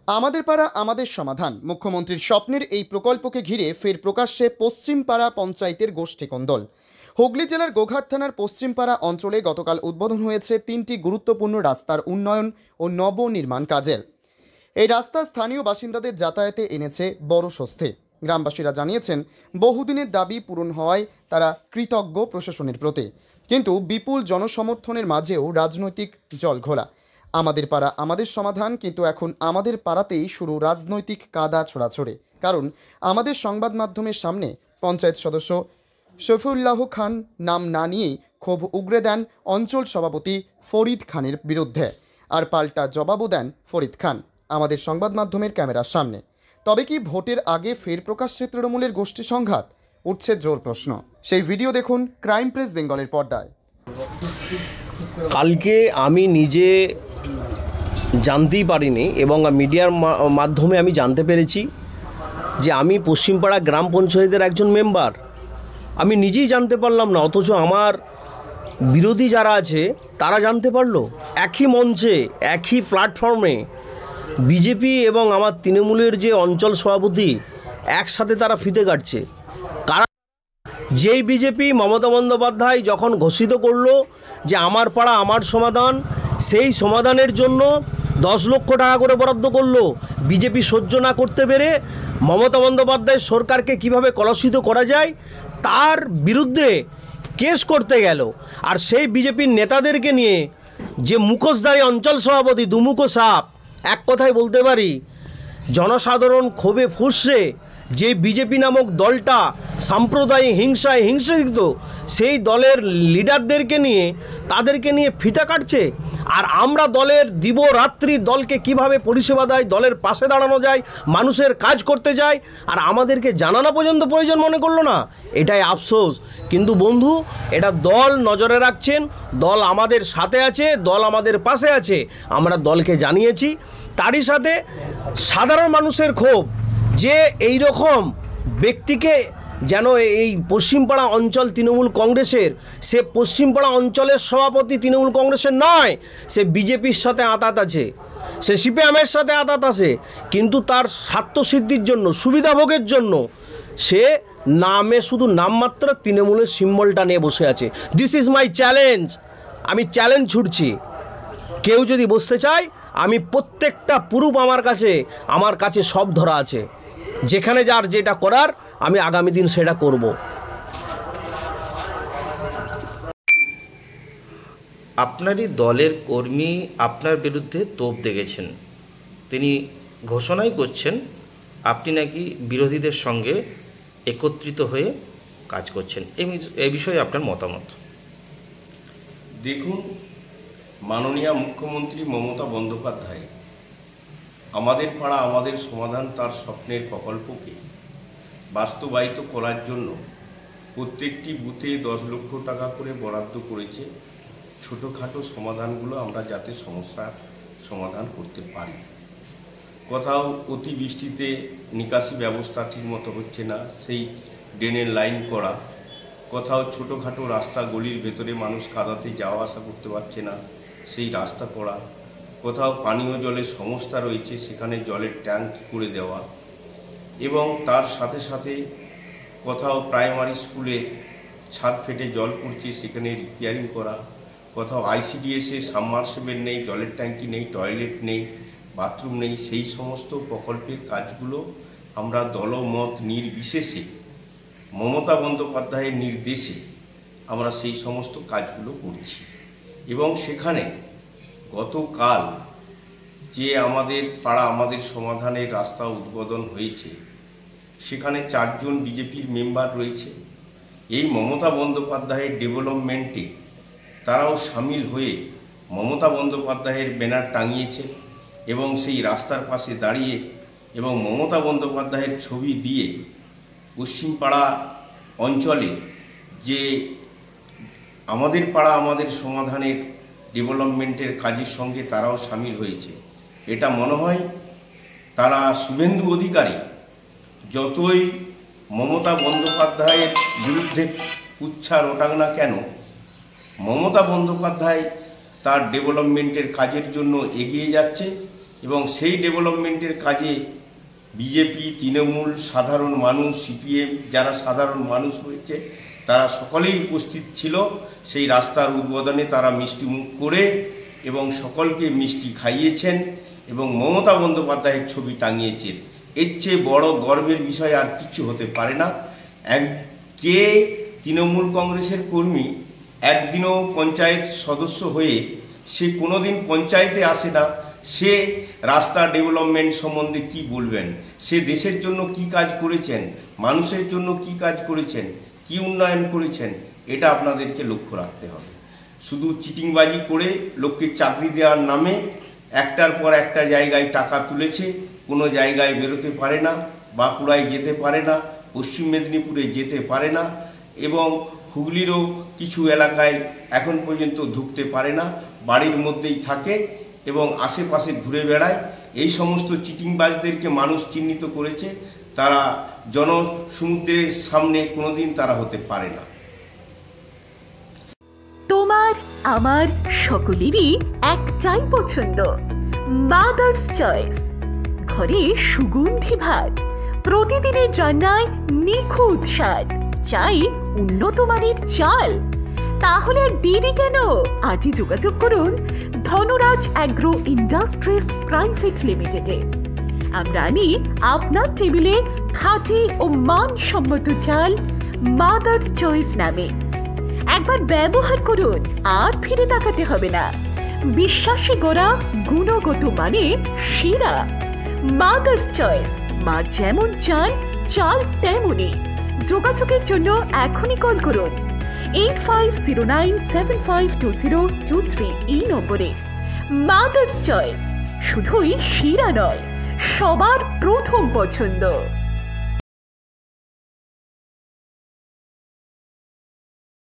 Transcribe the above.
আমাদের পাড়া আমাদের সমাধান মুখ্যমন্ত্রীর স্বপ্নের এই প্রকল্পকে ঘিরে ফের প্রকাশ্যে পশ্চিমপাড়া পঞ্চায়েতের গোষ্ঠী কোন্দল। হুগলি জেলার গোঘাট থানার পশ্চিমপাড়া অঞ্চলে গতকাল উদ্বোধন হয়েছে 3টি গুরুত্বপূর্ণ রাস্তার উন্নয়ন ও নবনির্মাণ কাজের। এই রাস্তা স্থানীয় বাসিন্দাদের যাতায়াতে এনেছে বড় স্বস্তি। গ্রামবাসীরা জানিয়েছেন, বহুদিনের দাবি পূরণ হওয়ায় তারা কৃতজ্ঞ প্রশাসনের প্রতি, কিন্তু বিপুল জনসমর্থনের মাঝেও রাজনৈতিক জলঘোলা। আমাদের পাড়া আমাদের সমাধান, কিন্তু এখন আমাদের পাড়াতেই শুরু রাজনৈতিক কাদা ছোড়াছড়ি। কারণ আমাদের সংবাদ মাধ্যমের সামনে পঞ্চায়েত সদস্য শফিউল্লাহ খান নাম না নিয়েই ক্ষোভ উগরে দেন অঞ্চল সভাপতি ফরিদ খানের বিরুদ্ধে, আর পাল্টা জবাবও দেন ফরিদ খান আমাদের সংবাদ মাধ্যমের ক্যামেরার সামনে। তবে কি ভোটের আগে ফের প্রকাশ্যে তৃণমূলের গোষ্ঠী সংঘাত? উঠছে জোর প্রশ্ন। সেই ভিডিও দেখুন ক্রাইম প্রেস বেঙ্গলের পর্দায়। কালকে আমি নিজে জানতেই পারিনি এবং মিডিয়ার মাধ্যমে আমি জানতে পেরেছি যে আমি পশ্চিমপাড়া গ্রাম পঞ্চায়েতের একজন মেম্বার। আমি নিজেই জানতে পারলাম না, অথচ আমার বিরোধী যারা আছে তারা জানতে পারলো। একই মঞ্চে একই প্ল্যাটফর্মে বিজেপি এবং আমার তৃণমূলের যে অঞ্চল সভাপতি একসাথে তারা ফিতে কাটছে। কারা? যেই বিজেপি মমতা বন্দ্যোপাধ্যায় যখন ঘোষিত করলো যে আমার পাড়া আমার সমাধান, সেই সমাধানের জন্য 10 লক্ষ টাকা করে বরাদ্দ করলো। বিজেপি সহ্য না করতে পেরে মমতা বন্দ্যোপাধ্যায় সরকারকে কিভাবে কলুষিত করা যায় তার বিরুদ্ধে কেস করতে গেল। আর সেই বিজেপির নেতাদেরকে নিয়ে যে মুখোশধারী অঞ্চল সভাপতি দুমুখো সাপ, এক কথায় বলতে পারি জনসাধারণ ক্ষোভে ফুঁসছে যে বিজেপি নামক দলটা সাম্প্রদায়িক হিংসায় হিংসিত, সেই দলের লিডারদেরকে নিয়ে তাদেরকে নিয়ে ফিতা কাটছে। আর আমরা দলের দিবরাত্রি দলকে কিভাবে পরিষেবা দেয়, দলের পাশে দাঁড়ানো যায়, মানুষের কাজ করতে যায়, আর আমাদেরকে জানানো পর্যন্ত প্রয়োজন মনে করলো না। এটাই আফসোস। কিন্তু বন্ধু, এটা দল নজরে রাখছেন, দল আমাদের সাথে আছে, দল আমাদের পাশে আছে, আমরা দলকে জানিয়েছি। তারই সাথে সাধারণ মানুষের ক্ষোভ যে এই রকম ব্যক্তিকে যেন এই পশ্চিমপাড়া অঞ্চল তৃণমূল কংগ্রেসের, সে পশ্চিমপাড়া অঞ্চলের সভাপতি তৃণমূল কংগ্রেসের নয়, সে বিজেপির সাথে আঁতাত আছে, সে সিপিএমের সাথে আঁতাত আছে, কিন্তু তার স্বার্থসিদ্ধির জন্য, সুবিধাভোগের জন্য সে নামে শুধু নামমাত্র তৃণমূলের সিম্বলটা নিয়ে বসে আছে। This is my challenge. আমি চ্যালেঞ্জ ছুড়ছি, কেউ যদি বসতে চায়, আমি প্রত্যেকটা প্রুফ আমার কাছে সব ধরা আছে। যেখানে যার যেটা করার আমি আগামী দিন সেটা করব। আপনারই দলের কর্মী আপনার বিরুদ্ধে তোপ দেখেছেন, তিনি ঘোষণাই করছেন আপনি নাকি বিরোধীদের সঙ্গে একত্রিত হয়ে কাজ করছেন। এই বিষয়ে আপনার মতামত? দেখুন, মাননীয় মুখ্যমন্ত্রী মমতা বন্দ্যোপাধ্যায় আমাদের পাড়া আমাদের সমাধান তার স্বপ্নের প্রকল্পকে বাস্তবায়িত করার জন্য প্রত্যেকটি বুথে 10 লক্ষ টাকা করে বরাদ্দ করেছে। ছোটোখাটো সমাধানগুলো আমরা যাতে সমস্যার সমাধান করতে পারি। কোথাও অতিবৃষ্টিতে নিকাশি ব্যবস্থা ঠিকমতো হচ্ছে না, সেই ড্রেনের লাইন করা, কোথাও ছোটোখাটো রাস্তা গলির ভেতরে মানুষ কাদাতে যাওয়া আসা করতে পারছে না, সেই রাস্তা করা, কোথাও পানীয় জলের সমস্যা রয়েছে, সেখানে জলের ট্যাঙ্ক করে দেওয়া, এবং তার সাথে সাথে কোথাও প্রাইমারি স্কুলে ছাদ ফেটে জল পড়ছে, সেখানে রিপেয়ারিং করা, কোথাও আইসিডিএসে সাবমার্সিবল নেই, জলের ট্যাঙ্কি নেই, টয়লেট নেই, বাথরুম নেই, সেই সমস্ত প্রকল্পের কাজগুলো আমরা দলমত নির্বিশেষে মমতা বন্দ্যোপাধ্যায়ের নির্দেশে আমরা সেই সমস্ত কাজগুলো করছি। এবং সেখানে গতকাল যে আমাদের পাড়া আমাদের সমাধানের রাস্তা উদ্বোধন হয়েছে, সেখানে 4 জন বিজেপির মেম্বার রয়েছে। এই মমতা বন্দ্যোপাধ্যায়ের ডেভেলপমেন্টে তারাও সামিল হয়ে মমতা বন্দ্যোপাধ্যায়ের ব্যানার টাঙিয়েছে এবং সেই রাস্তার পাশে দাঁড়িয়ে এবং মমতা বন্দ্যোপাধ্যায়ের ছবি দিয়ে পশ্চিমপাড়া অঞ্চলে যে আমাদের পাড়া আমাদের সমাধানের ডেভেলপমেন্টের কাজের সঙ্গে তারাও সামিল হয়েছে। এটা মনে হয় তারা শুভেন্দু অধিকারী যতই মমতা বন্দ্যোপাধ্যায়ের বিরুদ্ধে উচ্চার ওঠাক না কেন, মমতা বন্দ্যোপাধ্যায় তার ডেভেলপমেন্টের কাজের জন্য এগিয়ে যাচ্ছে এবং সেই ডেভেলপমেন্টের কাজে বিজেপি, তৃণমূল, সাধারণ মানুষ, সিপিএম যারা সাধারণ মানুষ রয়েছে তারা সকলেই উপস্থিত ছিল। সেই রাস্তার উদ্বোধনে তারা মিষ্টি মুখ করে এবং সকলকে মিষ্টি খাইয়েছেন এবং মমতা বন্দ্যোপাধ্যায়ের ছবি টাঙিয়েছেন। এর চেয়ে বড় গর্বের বিষয় আর কিছু হতে পারে না। কে তৃণমূল কংগ্রেসের কর্মী একদিনও পঞ্চায়েত সদস্য হয়ে সে কোনোদিন পঞ্চায়েতে আসে না, সে রাস্তা ডেভেলপমেন্ট সম্বন্ধে কি বলবেন? সে দেশের জন্য কি কাজ করেছেন, মানুষের জন্য কি কাজ করেছেন, কি উন্নয়ন করেছেন, এটা আপনাদেরকে লক্ষ্য রাখতে হবে। শুধু চিটিংবাজি করে লোককে চাকরি দেওয়ার নামে একটার পর একটা জায়গায় টাকা তুলেছে, কোনো জায়গায় বেরোতে পারে না, বাঁকুড়ায় যেতে পারে না, পশ্চিম মেদিনীপুরে যেতে পারে না এবং হুগলিরও কিছু এলাকায় এখন পর্যন্ত ঢুকতে পারে না, বাড়ির মধ্যেই থাকে এবং আশেপাশে ঘুরে বেড়ায়। এই সমস্ত চিটিংবাজদেরকে মানুষ চিহ্নিত করেছে, তারা জনসমুদ্রের সামনে কোনোদিন তারা হতে পারে না। তোমার আমার সকলেরই একটাই পছন্দ, মাদার্স চয়েস। ঘরে সুগন্ধি ভাত, প্রতিদিনের রান্নায় নিখুঁত স্বাদ, চাই উন্নত মানের চাল। তাহলে আর দেরি কেন? আজই যোগাযোগ করুন ধনরাজ অ্যাগ্রো ইন্ডাস্ট্রিজ প্রাইভেট লিমিটেডে। আমরা আনি আপনার টেবিলে খাঁটি ও মানসম্মত চাল মাদার্স চয়েস নামে। একবার ব্যবহার করুন, আর ফিরে তাকাতে হবে না। বিশ্বাসী গোড়া, গুণগত মানে সেরা। মাদার্স চয়েস, মা যেমন চান চাল তেমনই। যোগাযোগের জন্য এখনই কল করুন 8509752023 এই নম্বরে। মাদার্স চয়েস শুধুই সেরা নয়, সবার প্রথম পছন্দ।